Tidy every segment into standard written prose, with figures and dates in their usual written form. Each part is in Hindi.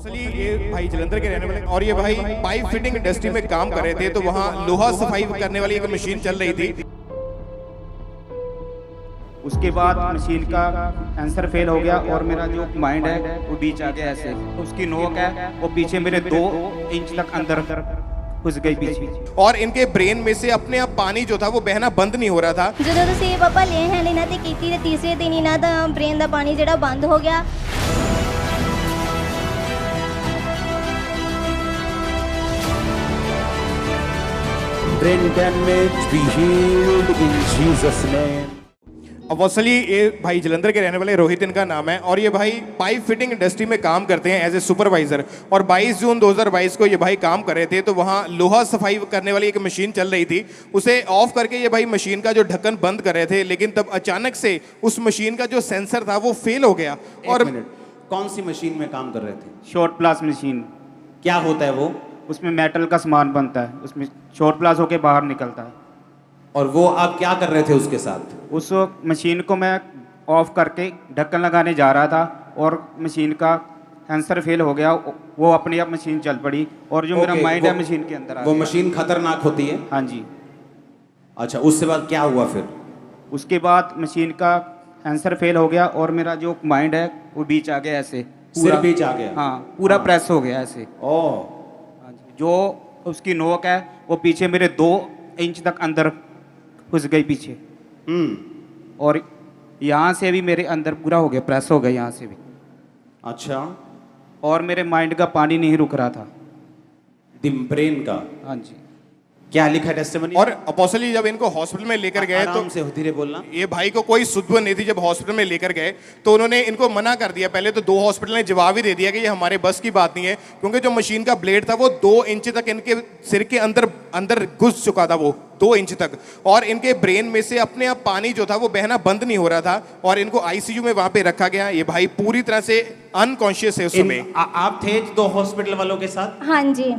असली ये भाई जलंधर के रहने वाले और ये भाई पाइप फिटिंग इंडस्ट्री में काम कर रहे थे, तो वहाँ लोहा सफाई करने वाली एक मशीन चल रही थी। उसके बाद मशीन का सेंसर फेल हो गया और मेरा जो माइंड है वो बीच आ गया ऐसे, उसकी नोक है वो पीछे मेरे 2 इंच तक अंदर घुस गई पीछे। और इनके ब्रेन में से अपने आप पानी जो था वो बहना बंद नहीं हो रहा था। ਜਦੋਂ ਤੁਸੀਂ ਪਾਪਾ ਲੈ ਹੈਂਡ ਇਹਨਾਂ ਤੇ ਕੀਤੀ ਤੇ ਤੀਸਰੇ ਦਿਨ ਇਹਨਾਂ ਦਾ ਬ੍ਰੇਨ ਦਾ ਪਾਣੀ ਜਿਹੜਾ ਬੰਦ ਹੋ ਗਿਆ। Brain damage be healed in Jesus' name. अब असली ये भाई जलंधर के रहने वाले रोहित इनका नाम है और ये भाई पाइप फिटिंग इंडस्ट्री में काम करते हैं एज ए सुपरवाइजर। और 22 जून 2022 को ये भाई काम कर रहे थे, तो वहाँ लोहा सफाई करने वाली एक मशीन चल रही थी। उसे ऑफ करके ये भाई मशीन का जो ढक्कन बंद कर रहे थे, लेकिन तब अचानक से उस मशीन का जो सेंसर था वो फेल हो गया। और एक मिनट, कौन सी मशीन में काम कर रहे थे? शॉर्ट प्लास मशीन, क्या होता है वो? उसमें मेटल का सामान बनता है, उसमें शॉर्ट प्लास होके बाहर निकलता है। और वो आप क्या कर रहे थे उसके साथ? उस मशीन को मैं ऑफ करके ढक्कन लगाने जा रहा था और मशीन का सेंसर फेल हो गया, वो अपनी आप मशीन चल पड़ी और जो मेरा माइंड है मशीन के अंदर आ वो गया। मशीन खतरनाक होती है? हाँ जी। अच्छा, उसके बाद क्या हुआ फिर? उसके बाद मशीन का सेंसर फेल हो गया और मेरा जो माइंड है वो बीच आ गया ऐसे, सिर बीच आ गया? हाँ, पूरा प्रेस हो गया ऐसे। ओह, हाँ जी। जो उसकी नोक है वो पीछे मेरे 2 इंच तक अंदर घुस गई पीछे। और यहाँ से भी मेरे अंदर पूरा हो गया, प्रेस हो गया यहाँ से भी। अच्छा। और मेरे माइंड का पानी नहीं रुक रहा था। ब्रेन का? हाँ जी। क्या लिखा है टेस्टिमनी? और अपोस्टली जब इनको हॉस्पिटल में लेकर गए तो आराम से धीरे बोलना। ये भाई को कोई सुध नहीं थी। जब हॉस्पिटल में लेकर गए तो उन्होंने इनको मना कर दिया। पहले तो 2 हॉस्पिटल ने जवाब ही दे दिया कि ये हमारे बस की बात नहीं है, क्योंकि जो मशीन का ब्लेड था वो 2 इंच तक इनके सिर के अंदर घुस चुका था, वो 2 इंच तक। और इनके ब्रेन में से अपने आप पानी जो था वो बहना बंद नहीं हो रहा था और इनको आईसीयू में वहां पे रखा गया। ये भाई पूरी तरह से अनकॉन्शियस है उस समय। आप थे 2 हॉस्पिटल वालों के साथ? हाँ जी।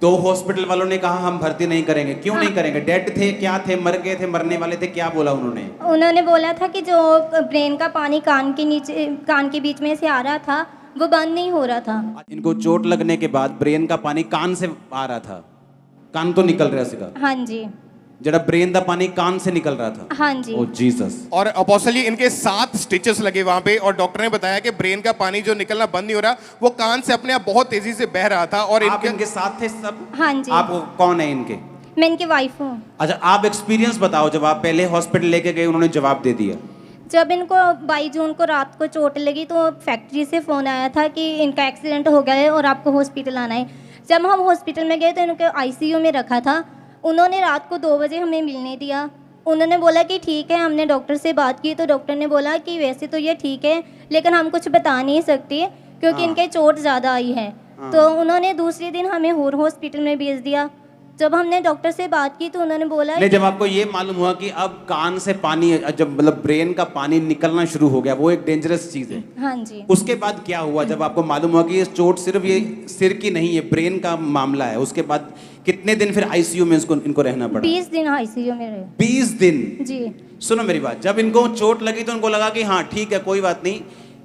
2 हॉस्पिटल वालों ने कहा हम भर्ती नहीं करेंगे। क्यों नहीं करेंगे? डेड थे? क्या थे? मर गए थे? मरने वाले थे? क्या बोला उन्होंने? उन्होंने बोला था कि जो ब्रेन का पानी कान के नीचे, कान के बीच में से आ रहा था वो बंद नहीं हो रहा था। इनको चोट लगने के बाद ब्रेन का पानी कान से आ रहा था, कान तो निकल रहा सीगा? हाँ जी। जरा ब्रेन का पानी कान से निकल रहा था? हाँ जी। ओ जीसस। और अपोस्टली इनके 7 स्टिचेस लगे वहां पे और डॉक्टर ने बताया कि ब्रेन का पानी जो निकलना बंद नहीं हो रहा, वो कान से अपने आप बहुत तेजी से बह रहा था। और आप इनके साथ थे सब? हाँ जी। आप कौन है इनके? मैं इनकी वाइफ हूँ। अच्छा, आप एक्सपीरियंस बताओ। जब आप पहले हॉस्पिटल लेके गए उन्होंने जवाब दे दिया? जब इनको 22 जून को रात को चोट लगी तो फैक्ट्री से फ़ोन आया था कि इनका एक्सीडेंट हो गया है और आपको हॉस्पिटल आना है। जब हम हॉस्पिटल में गए तो इनको आईसीयू में रखा था। उन्होंने रात को 2 बजे हमें मिलने दिया। उन्होंने बोला कि ठीक है। हमने डॉक्टर से बात की तो डॉक्टर ने बोला कि वैसे तो ये ठीक है, लेकिन हम कुछ बता नहीं सकते क्योंकि इनके चोट ज़्यादा आई है। तो उन्होंने दूसरे दिन हमें और हॉस्पिटल में भेज दिया। जब हमने डॉक्टर से बात की तो उन्होंने बोला नहीं, जब आपको ये मालूम हुआ कि अब कान से पानी, जब मतलब ब्रेन का पानी निकलना शुरू हो गया, वो एक डेंजरस चीज है। हाँ जी। उसके बाद क्या हुआ जब आपको मालूम हुआ कि ये चोट सिर्फ ये सिर की नहीं है, ब्रेन का मामला है? उसके बाद कितने दिन फिर आईसीयू में इनको रहना पड़ा? 20 दिन आईसीयू में रहे। 20 दिन? जी। सुनो मेरी बात, जब इनको चोट लगी तो इनको लगा कि हाँ ठीक है, कोई बात नहीं,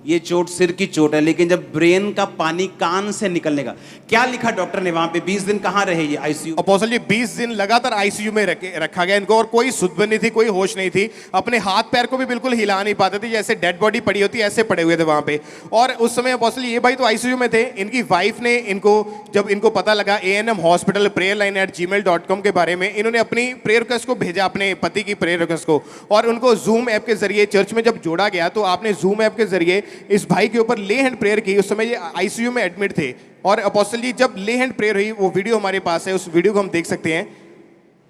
ये चोट सिर की चोट है। लेकिन जब ब्रेन का पानी कान से निकलने का, क्या लिखा डॉक्टर ने वहां पे? 20 दिन कहाँ रहे ये आईसीयू? अपोस्टली 20 दिन लगातार आईसीयू में रखा गया इनको और कोई सुध नहीं थी, कोई होश नहीं थी। अपने हाथ पैर को भी बिल्कुल हिला नहीं पाते थे, जैसे डेड बॉडी पड़ी होती है ऐसे पड़े हुए थे वहां पे। और उस समय अपोस्टली ये भाई तो आईसीयू में थे। इनकी वाइफ ने इनको, जब इनको पता लगा ANM हॉस्पिटल prayerline@gmail.com के बारे में, इन्होंने अपनी प्रेयर रिक्वेस्ट को भेजा, अपने पति की प्रेयर रिक्वेस्ट को। और उनको जूम ऐप के जरिए चर्च में जब जोड़ा गया तो आपने जूम ऐप के जरिए इस भाई के ऊपर ले हैंड प्रेयर की। उस समय ये आईसीयू में एडमिट थे। और अपोस्टल जी जब ले हैंड प्रेयर हुई, वो वीडियो हमारे पास है, उस वीडियो को हम देख सकते हैं।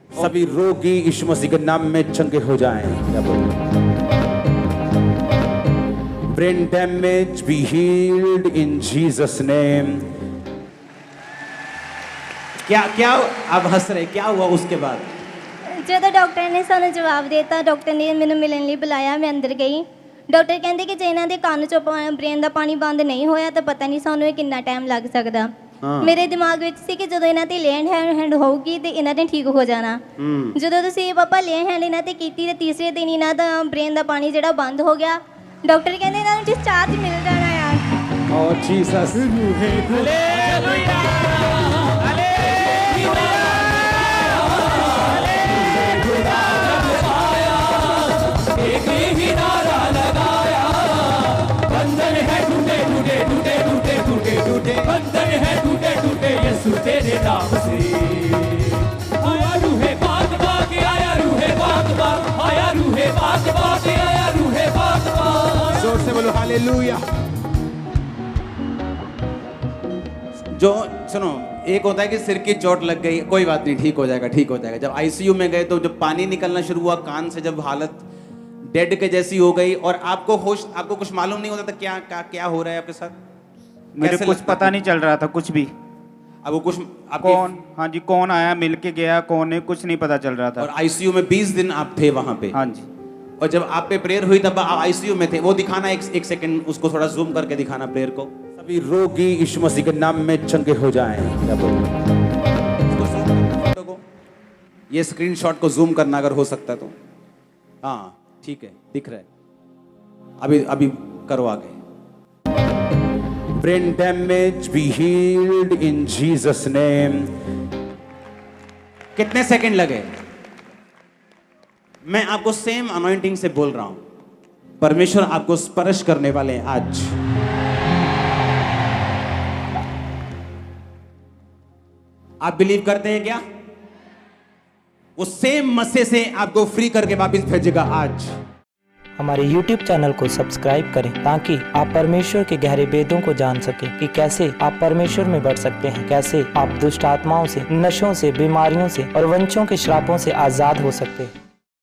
सभी रोगी यीशु मसीह के नाम में चंगे हो जाएं। क्या बोल? Brain damage be healed in Jesus name. क्या आप हंस रहे? क्या हुआ उसके बाद? ਜਦੋਂ ਡਾਕਟਰ ਨੇ ਸਾਨੂੰ ਜਵਾਬ ਦਿੱਤਾ, ਡਾਕਟਰ ਨੇ ਮੈਨੂੰ ਮਿਲਣ ਲਈ ਬੁਲਾਇਆ, ਮੈਂ ਅੰਦਰ ਗਈ। ਡਾਕਟਰ ਕਹਿੰਦੇ ਕਿ ਜੇ ਇਹਨਾਂ ਦੇ ਕੰਨ 'ਚੋਂ ਬ੍ਰੇਨ ਦਾ ਪਾਣੀ ਬੰਦ ਨਹੀਂ ਹੋਇਆ ਤਾਂ ਪਤਾ ਨਹੀਂ ਸਾਨੂੰ ਇਹ ਕਿੰਨਾ ਟਾਈਮ ਲੱਗ ਸਕਦਾ। ਮੇਰੇ ਦਿਮਾਗ ਵਿੱਚ ਸੀ ਕਿ ਜਦੋਂ ਇਹਨਾਂ ਤੇ ਲੈਂਡ ਹੈਂਡ ਹੋਊਗੀ ਤੇ ਇਹਨਾਂ ਨੇ ਠੀਕ ਹੋ ਜਾਣਾ। ਜਦੋਂ ਤੁਸੀਂ ਪਾਪਾ ਲੈਂਡ ਹੈਂਡ ਇਹਨਾਂ ਤੇ ਕੀਤੀ ਤੇ ਤੀਸਰੇ ਦਿਨ ਇਹਨਾਂ ਦਾ ਬ੍ਰੇਨ ਦਾ ਪਾਣੀ ਜਿਹੜਾ ਬੰਦ ਹੋ ਗਿਆ। ਡਾਕਟਰ ਕਹਿੰਦੇ ਇਹਨਾਂ ਨੂੰ ਡਿਸਚਾਰਜ ਮਿਲ ਜਾਣਾ ਯਾਰ। Oh Jesus. बंधन है टूटे टूटे यीशु तेरे नाम से। आया रूहे बाग बाग, आया रूहे बाग बाग, आया रूहे बाग बाग, आया रूहे बाग बाग। जोर से बोलो हालेलुया। जो सुनो, एक होता है कि सिर की चोट लग गई, कोई बात नहीं, ठीक हो जाएगा, ठीक हो जाएगा। जब आईसीयू में गए तो जब पानी निकलना शुरू हुआ कान से, जब हालत डेड के जैसी हो गई और आपको होश, आपको कुछ मालूम नहीं होता था क्या क्या क्या हो रहा है आपके साथ? मेरे कैसे कुछ लगता पता था? नहीं चल रहा था कुछ भी। अब वो कुछ कौन, हाँ जी, कौन आया मिल के गया, कौन नहीं, कुछ नहीं पता चल रहा और था। आईसीयू में 20 दिन आप थे वहां पे। हाँ जी। और जब आप पे प्रेयर हुई तब आप आईसीयू में थे। वो दिखाना एक सेकंड, उसको थोड़ा जूम करके दिखाना प्रेयर को। सभी रोगी यीशु मसीह के नाम में चंगे हो जाएं। ये स्क्रीनशॉट को जूम करना अगर हो सकता तो। हाँ ठीक है, दिख रहा है। अभी करो आगे। Brain damage be healed in Jesus name. कितने सेकंड लगे? मैं आपको सेम अनॉइंटिंग से बोल रहा हूं। परमेश्वर आपको स्पर्श करने वाले हैं आज। आप बिलीव करते हैं क्या? वो सेम मस्से से आपको फ्री करके वापस भेजेगा आज। हमारे YouTube चैनल को सब्सक्राइब करें ताकि आप परमेश्वर के गहरे वेदों को जान सकें कि कैसे आप परमेश्वर में बढ़ सकते हैं, कैसे आप दुष्ट आत्माओं से, नशों से, बीमारियों से और वंशों के श्रापों से आजाद हो सकते हैं।